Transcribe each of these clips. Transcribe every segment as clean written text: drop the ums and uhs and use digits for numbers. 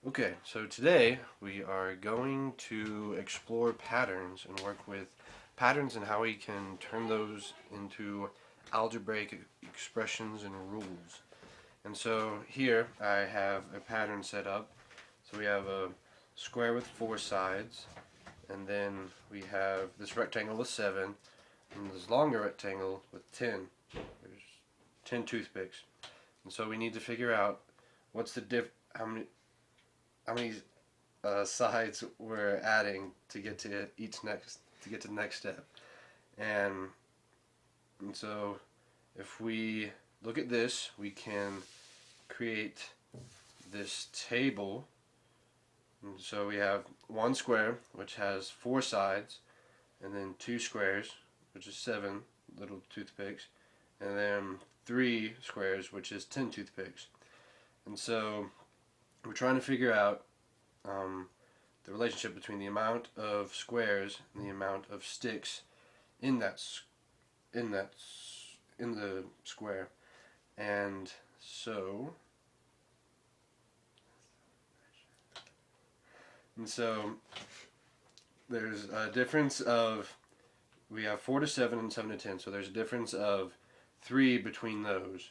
Okay, so today we are going to explore patterns and work with patterns and how we can turn those into algebraic expressions and rules. And so here I have a pattern set up. So we have a square with 4 sides, and then we have this rectangle with 7, and this longer rectangle with 10. There's 10 toothpicks. And so we need to figure out what's the how many sides we're adding to get to the next step. And, and so if we look at this, we can create this table. And so we have one square, which has 4 sides, and then 2 squares, which is 7 little toothpicks, and then 3 squares, which is 10 toothpicks. And so we're trying to figure out the relationship between the amount of squares and the amount of sticks in in that in the square. And so and so there's a difference of we have 4 to 7 and 7 to 10. So there's a difference of 3 between those.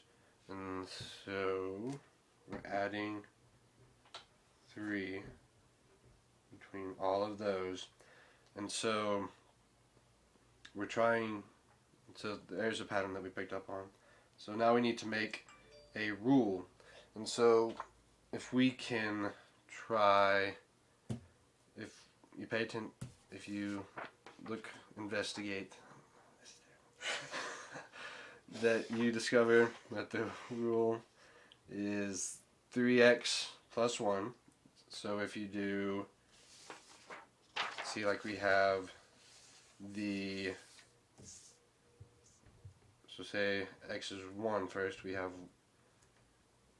And so we're adding 3 between all of those. And so we're trying, so there's a pattern that we picked up on. So now we need to make a rule. And so if we can try, if you pay attention, if you look, investigate, that you discover that the rule is 3x plus 1. So if you do, see, like we have the, so say x is 1 first, we have,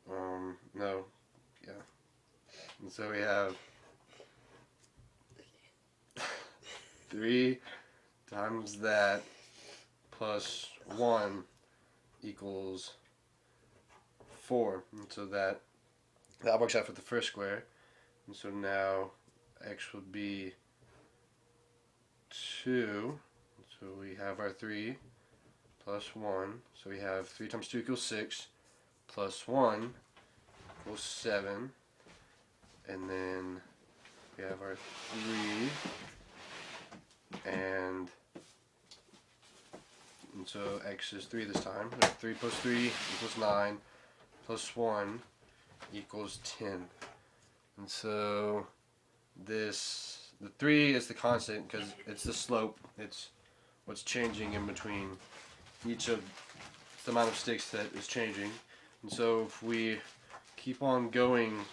no, yeah. And so we have 3 times that plus 1 equals 4. And so that works out for the first square. And so now x would be 2. So we have our 3 plus 1. So we have 3 times 2 equals 6, plus 1 equals 7. And then we have our 3, and so x is 3 this time. 3 plus 3 equals 9, plus 1 equals 10. And so the 3 is the constant because it's the slope. It's what's changing in between each of the amount of sticks that is changing. And so if we keep on going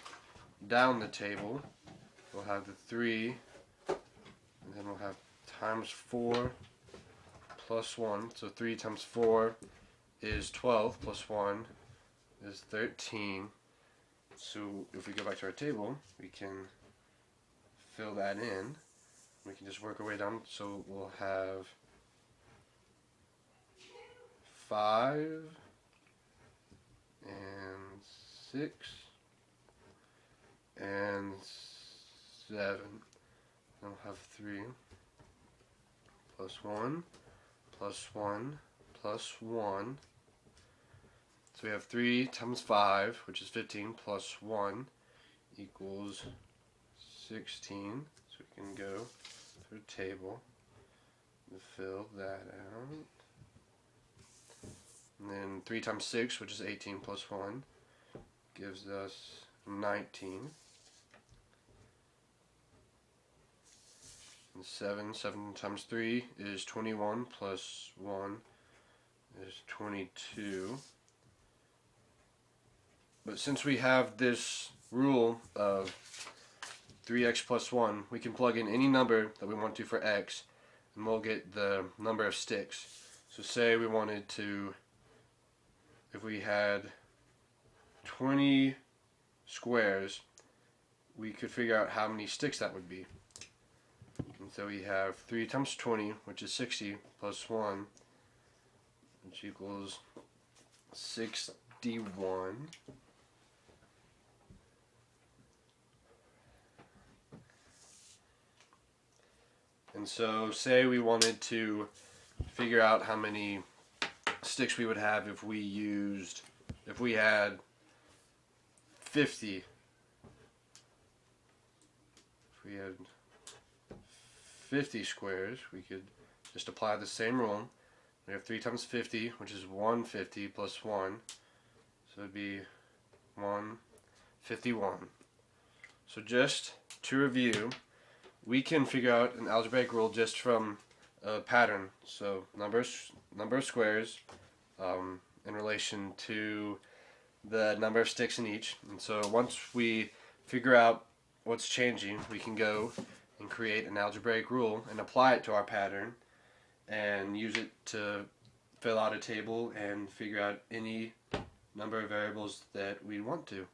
down the table, we'll have the 3, and then we'll have times 4 plus 1. So 3 times 4 is 12, plus 1 is 13. So if we go back to our table, we can fill that in. We can just work our way down. So we'll have 5 and 6 and 7. Then we'll have 3 plus 1 plus 1 plus 1. So we have 3 times 5, which is 15, plus 1 equals 16. So we can go to a table and fill that out. And then 3 times 6, which is 18, plus 1 gives us 19. And 7 times 3 is 21, plus 1 is 22. But since we have this rule of 3x plus 1, we can plug in any number that we want to for x, and we'll get the number of sticks. So say we wanted to, if we had 20 squares, we could figure out how many sticks that would be. And so we have 3 times 20, which is 60, plus 1, which equals 61. And so say we wanted to figure out how many sticks we would have if we had 50. If we had 50 squares, we could just apply the same rule. We have 3 times 50, which is 150 plus 1. So it would be 151. So just to review, we can figure out an algebraic rule just from a pattern. So number of squares in relation to the number of sticks in each. And so once we figure out what's changing, we can go and create an algebraic rule and apply it to our pattern and use it to fill out a table and figure out any number of variables that we want to.